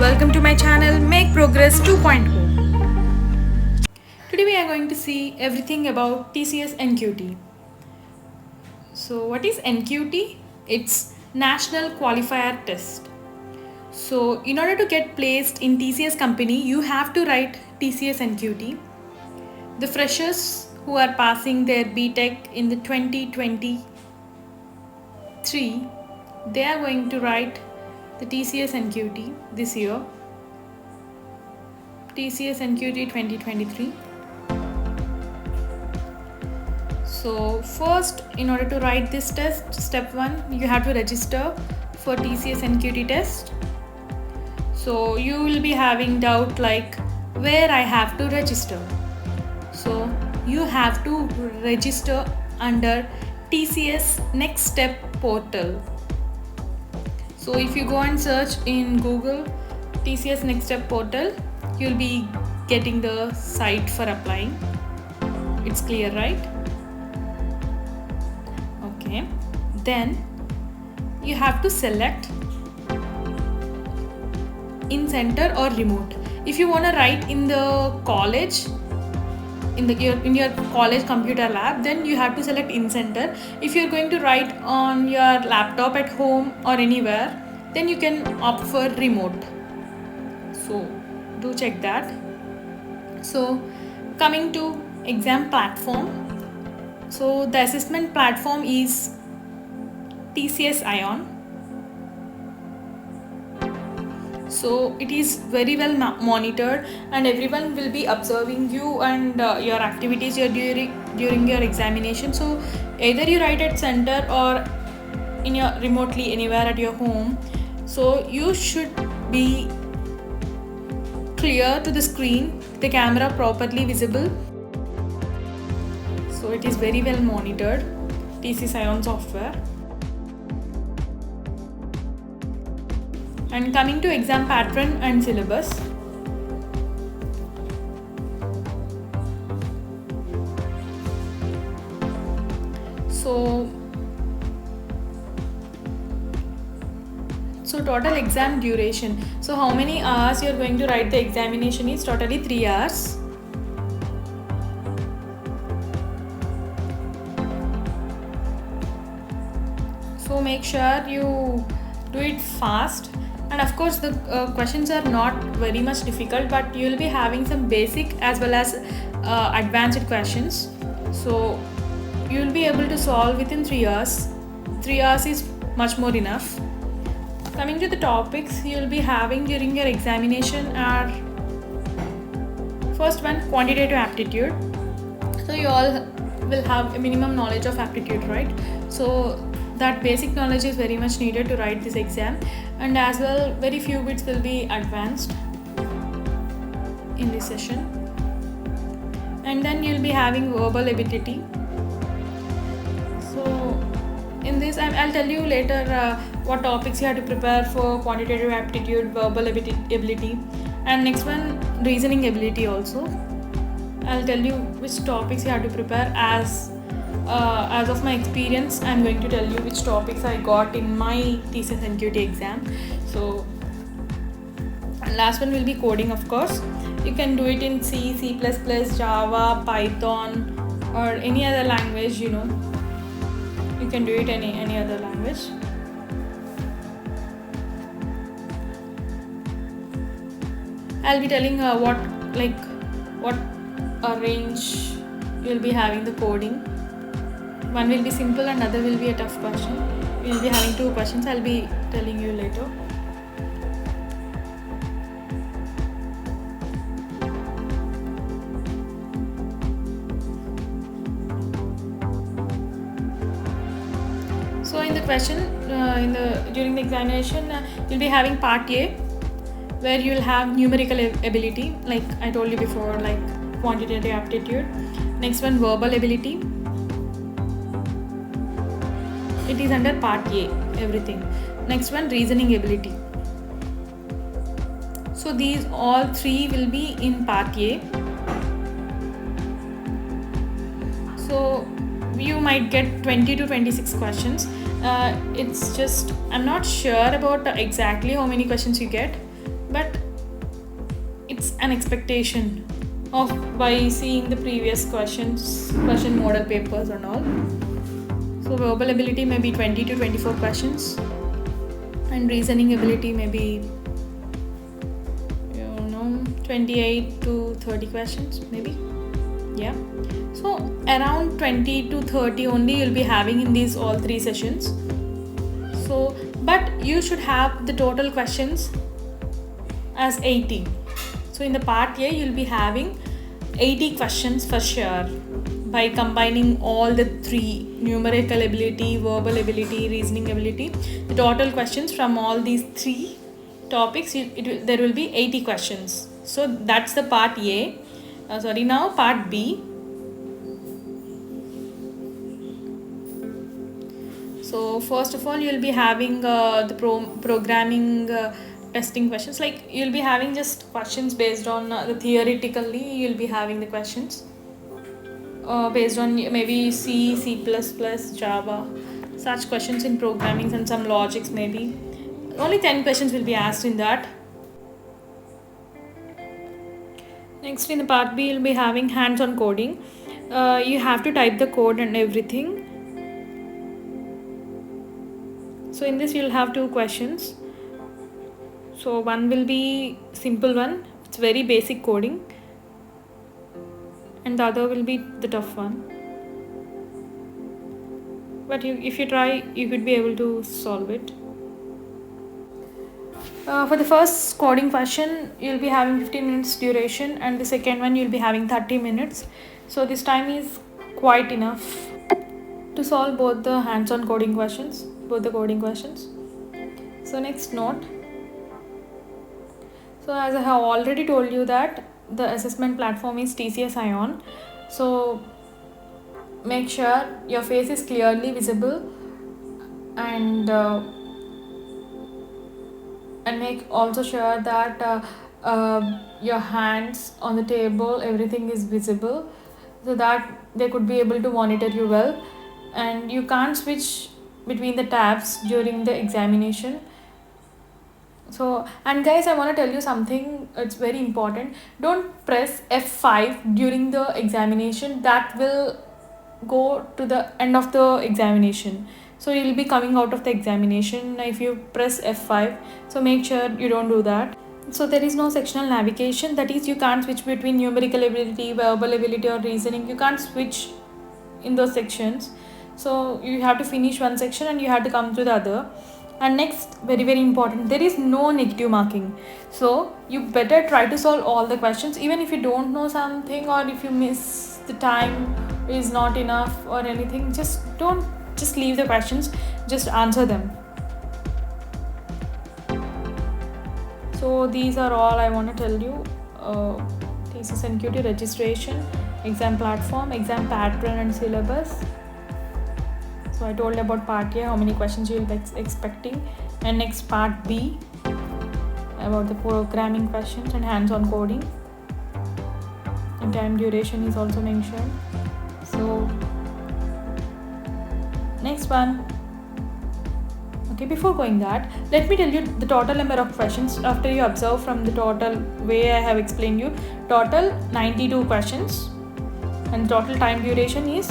welcome to my channel Make Progress 2.0. Today we are going to see everything about TCS NQT. So what is NQT? It's National Qualifier Test. So in order to get placed in TCS company, you have to write TCS NQT. The freshers who are passing their BTech in the 2023, they are going to write the TCS NQT this year, TCS NQT 2023. So first, in order to write this test, step 1, you have to register for TCS NQT test. So you will be having doubt like where I have to register. So you have to register under TCS Next Step portal. So if you go and search in Google TCS Next Step portal, you'll be getting the site for applying. It's clear, right? Okay. Then you have to select in center or remote. If you want to write in the college, in your college computer lab, then you have to select in center. If you're going to write on your laptop at home or anywhere, then you can opt for remote. So do check that. So coming to exam platform, so the assessment platform is TCS Ion. So it is very well monitored and everyone will be observing you and your activities during your examination. So either you write at center or in your remotely anywhere at your home. So you should be clear to the screen, the camera properly visible. So it is very well monitored, TCS Ion software. And coming to exam pattern and syllabus. So total exam duration. So how many hours you are going to write the examination is totally 3 hours. So make sure you do it fast. And of course the questions are not very much difficult, but you will be having some basic as well as advanced questions. So you will be able to solve within 3 hours. 3 hours is much more enough. Coming to the topics you will be having during your examination are, first one, quantitative aptitude. So you all will have a minimum knowledge of aptitude, right? So that basic knowledge is very much needed to write this exam, and as well very few bits will be advanced in this session. And then you'll be having verbal ability. So in this I'll tell you later what topics you have to prepare for quantitative aptitude, verbal ability, and next one, reasoning ability also. I'll tell you which topics you have to prepare. As of my experience, I'm going to tell you which topics I got in my TCS NQT exam. So last one will be coding, of course. You can do it in C, C++, Java, Python, or any other language, you can do it any other language. I'll be telling what range you'll be having the coding. One will be simple and other will be a tough question. We'll be having 2 questions. I'll be telling you later. So in the question, during the examination, you'll be having part A, where you'll have numerical ability, like I told you before, like quantitative aptitude. Next one, verbal ability. It is under part A, everything. Next one, reasoning ability. So these all 3 will be in part A. So you might get 20 to 26 questions. It's just, I'm not sure about exactly how many questions you get, but it's an expectation of by seeing the previous question model papers and all. So verbal ability may be 20 to 24 questions, and reasoning ability may be 28 to 30 questions maybe. Yeah, so around 20 to 30 only you'll be having in these all 3 sessions. So but you should have the total questions as 80. So in the part A you'll be having 80 questions for sure, by combining all the 3: numerical ability, verbal ability, reasoning ability. The total questions from all these 3 topics, there will be 80 questions. So that's the part A. Now part B. So first of all you'll be having the programming testing questions. Like you'll be having just questions based on the theoretically you'll be having the questions based on maybe C, C++, Java, such questions in programming, and some logics maybe. Only 10 questions will be asked in that. Next, in the part B, you'll be having hands-on coding. You have to type the code and everything. So in this, you'll have 2 questions. So one will be simple one. It's very basic coding. And the other will be the tough one. But if you try, you could be able to solve it. For the first coding question, you'll be having 15 minutes duration, and the second one you'll be having 30 minutes. So this time is quite enough to solve both the hands-on coding questions, both the coding questions. So next note. So as I have already told you that the assessment platform is TCS Ion. So make sure your face is clearly visible, and make also sure that your hands on the table, everything is visible, so that they could be able to monitor you well. And you can't switch between the tabs during the examination. So, and guys, I want to tell you something, it's very important. Don't press F5 during the examination. That will go to the end of the examination. So you'll be coming out of the examination if you press F5. So make sure you don't do that. So there is no sectional navigation. That is, you can't switch between numerical ability, verbal ability, or reasoning. You can't switch in those sections. So you have to finish one section and you have to come to the other. And next, very very important, there is no negative marking. So you better try to solve all the questions, even if you don't know something, or if you miss the time is not enough or anything. Just leave the questions, just answer them. So these are all I want to tell you. TCS NQT registration, exam platform, exam pattern and syllabus. So I told about part A, how many questions you will be expecting, and next part B about the programming questions and hands-on coding, and time duration is also mentioned. So next one. Okay, before going that, let me tell you the total number of questions. After you observe from the total way I have explained you, total 92 questions, and total time duration is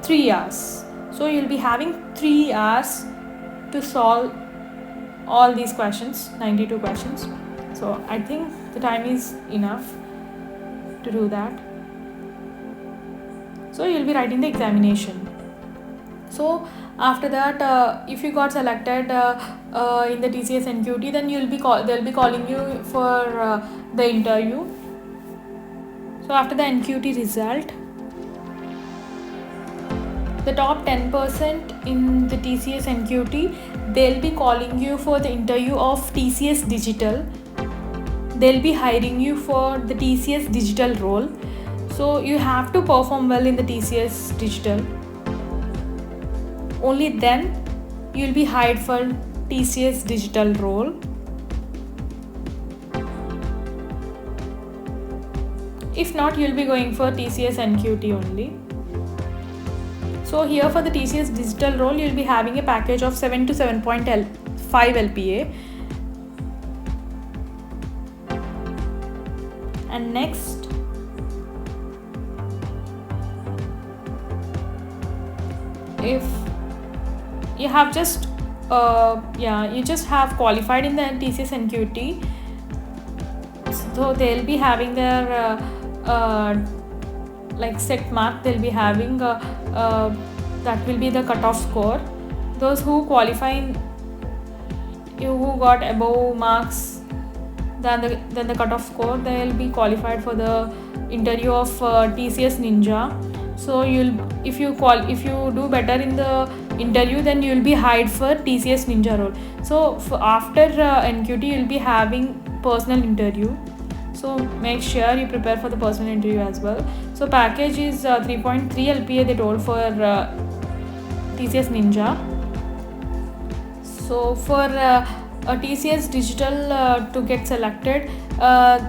3 hours. So you'll be having 3 hours to solve all these questions, 92 questions. So I think the time is enough to do that. So you'll be writing the examination. So after that, if you got selected in the TCS NQT, then they'll be calling you for the interview. So after the NQT result, the top 10% in the TCS NQT, they'll be calling you for the interview of TCS Digital. They'll be hiring you for the TCS Digital role. So you have to perform well in the TCS Digital. Only then you'll be hired for TCS Digital role. If not, you'll be going for TCS NQT only. So here for the TCS Digital role, you'll be having a package of 7 to 7.5 LPA. And next, if you have just you just have qualified in the TCS NQT, so they'll be having their like set mark, they'll be having that will be the cutoff score. Those who qualify who got above marks than the cutoff score, they will be qualified for the interview of TCS Ninja. So if you do better in the interview, then you will be hired for TCS Ninja role. So after NQT, you will be having personal interview. So make sure you prepare for the personal interview as well. So package is 3.3 LPA they told for TCS Ninja. So for a TCS Digital to get selected, I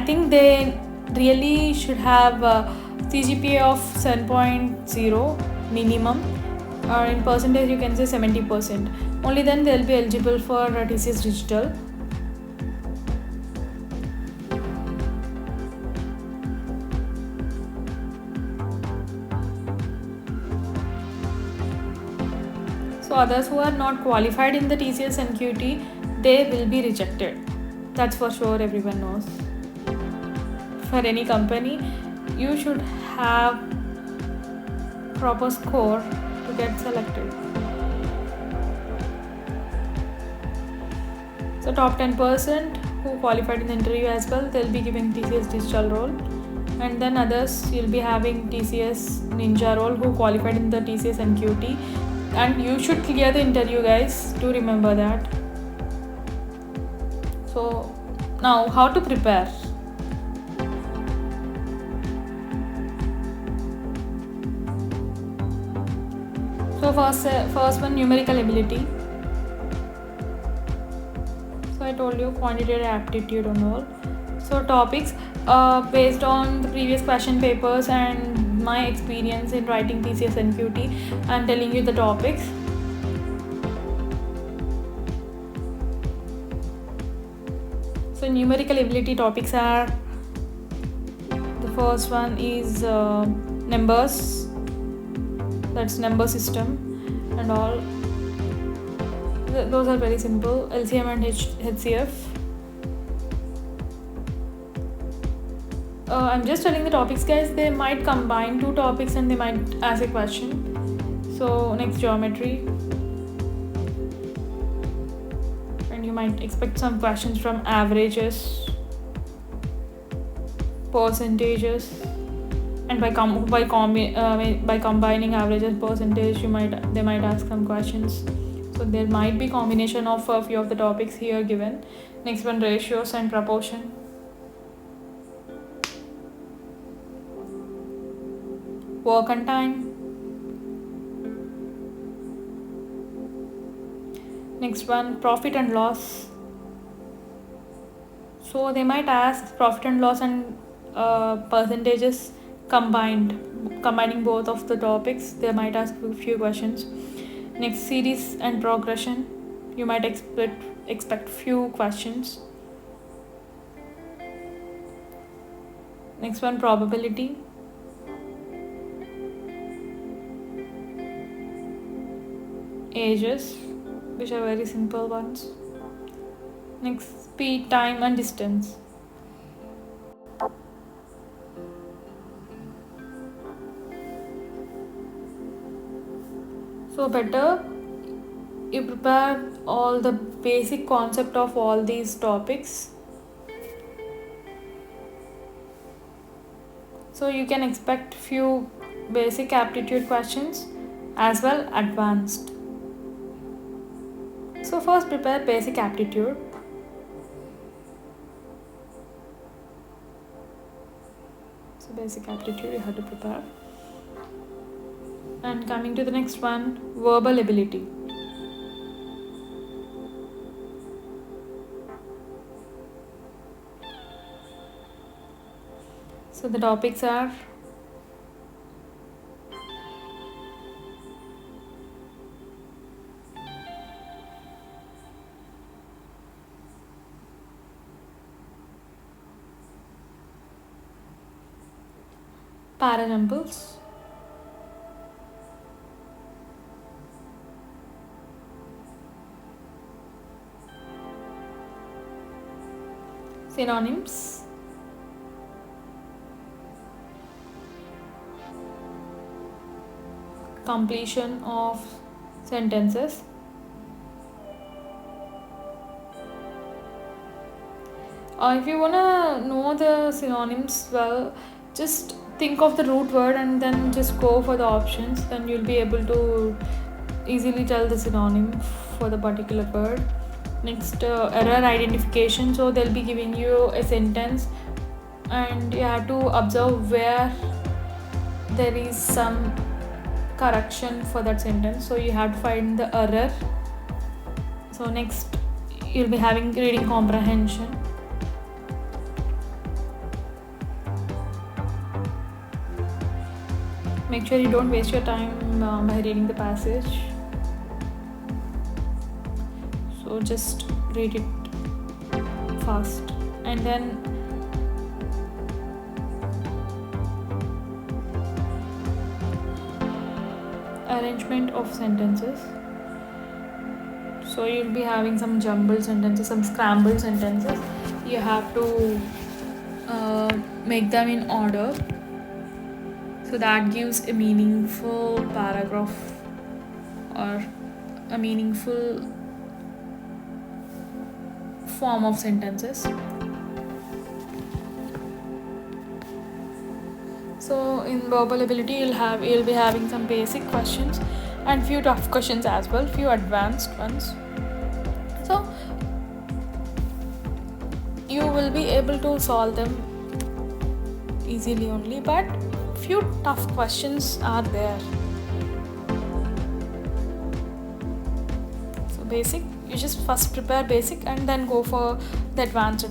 think they really should have CGPA of 7.0 minimum, or in percentage you can say 70%. Only then they'll be eligible for TCS Digital. So others who are not qualified in the TCS NQT, they will be rejected. That's for sure, everyone knows. For any company, you should have proper score to get selected. So top 10% who qualified in the interview as well, they'll be giving TCS Digital role. And then others, you'll be having TCS Ninja role who qualified in the TCS NQT. And you should clear the interview, guys. Do remember that. So now, how to prepare? So first one, numerical ability. So I told you quantitative aptitude and all. So topics based on the previous question papers and my experience in writing TCS NQT, I'm telling you the topics. So numerical ability topics are, the first one is numbers, that's number system and all. Those are very simple, LCM and HCF. I'm just telling the topics, guys. They might combine two topics and they might ask a question. So next, geometry, and you might expect some questions from averages, percentages, and by combining averages, percentage, they might ask some questions. So there might be combination of a few of the topics here given. Next one, ratios and proportion. Work and time. Next one, profit and loss. So they might ask profit and loss and percentages combining both of the topics. They might ask a few questions. Next, series and progression. You might expect few questions. Next one, probability. Ages, which are very simple ones. Next, speed, time and distance. So better you prepare all the basic concept of all these topics, so you can expect few basic aptitude questions as well advanced. So first, prepare basic aptitude. So basic aptitude you have to prepare. And coming to the next one, verbal ability. So the topics are Paranumbers. Synonyms. Completion of sentences. If you wanna know the synonyms, well, just think of the root word and then just go for the options. Then you'll be able to easily tell the synonym for the particular word. Next, error identification. So they'll be giving you a sentence and you have to observe where there is some correction for that sentence. So you have to find the error. So next, you'll be having reading comprehension. Make sure you don't waste your time by reading the passage. So just read it fast. And then arrangement of sentences. So you'll be having some jumbled sentences, some scrambled sentences. You have to make them in order. So that gives a meaningful paragraph or a meaningful form of sentences. So in verbal ability, you'll be having some basic questions and few tough questions as well, few advanced ones. So you will be able to solve them easily only, but few tough questions are there. So basic, you just first prepare basic and then go for the advanced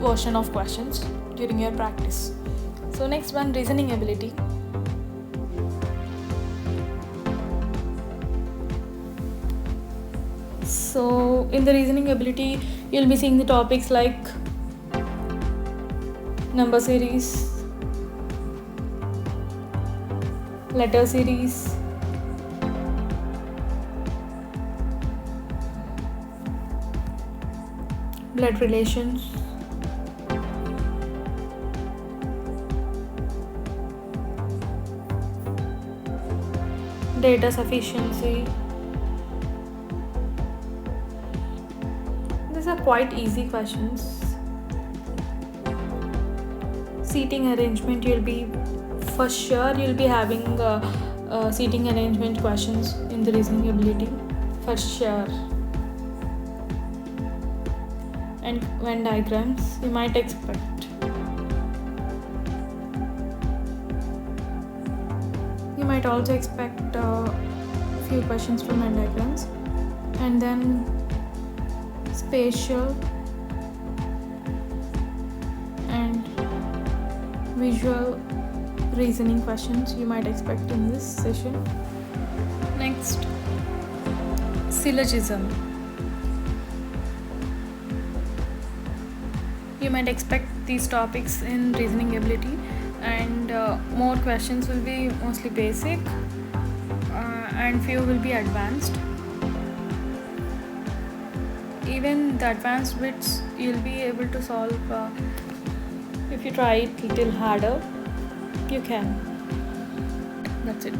version of questions during your practice. So next one, reasoning ability. So in the reasoning ability, you'll be seeing the topics like number series, letter series, blood relations, data sufficiency. These are quite easy questions. Seating arrangement, you'll be having seating arrangement questions in the reasoning ability for sure. And Venn diagrams, you might expect. You might also expect a few questions from Venn diagrams. And then spatial and visual reasoning questions you might expect in this session. Next, syllogism. You might expect these topics in reasoning ability, and more questions will be mostly basic and few will be advanced. Even the advanced bits you'll be able to solve if you try it little harder. You can. That's it.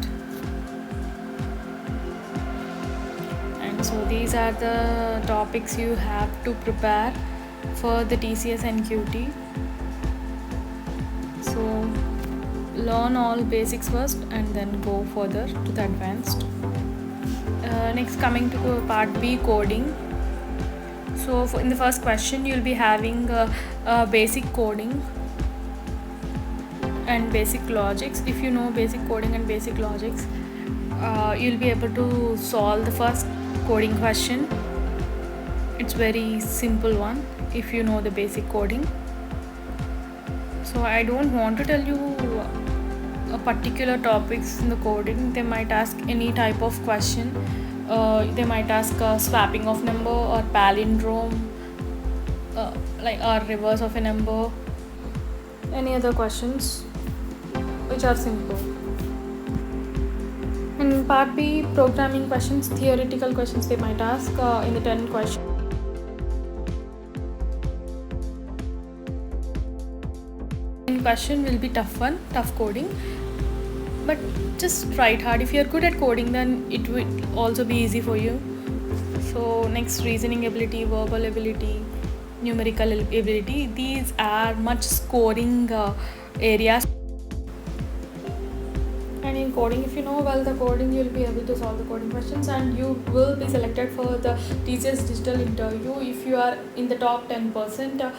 And so these are the topics you have to prepare for the TCS NQT. So learn all basics first and then go further to the advanced. Next, coming to part B, coding. So in the first question, you'll be having basic coding and basic logics. If you know basic coding and basic logics, you'll be able to solve the first coding question. It's very simple one if you know the basic coding. So I don't want to tell you a particular topics in the coding. They might ask any type of question. They might ask swapping of number or palindrome, or reverse of a number, any other questions. which are simple. In part B, programming questions, theoretical questions they might ask in the 10 questions. Question will be tough one, tough coding, but just try it hard. If you're good at coding, then it will also be easy for you. So next, reasoning ability, verbal ability, numerical ability, these are much scoring areas. And in coding, if you know well the coding, you'll be able to solve the coding questions, and you will be selected for the TCS Digital interview if you are in the top 10%.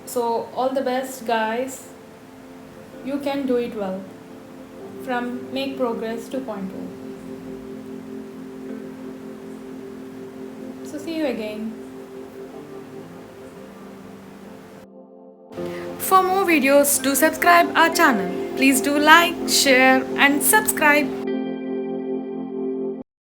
So all the best, guys. You can do it well. From make progress to point two. So see you again. For more videos, do subscribe our channel. Please do like, share and subscribe.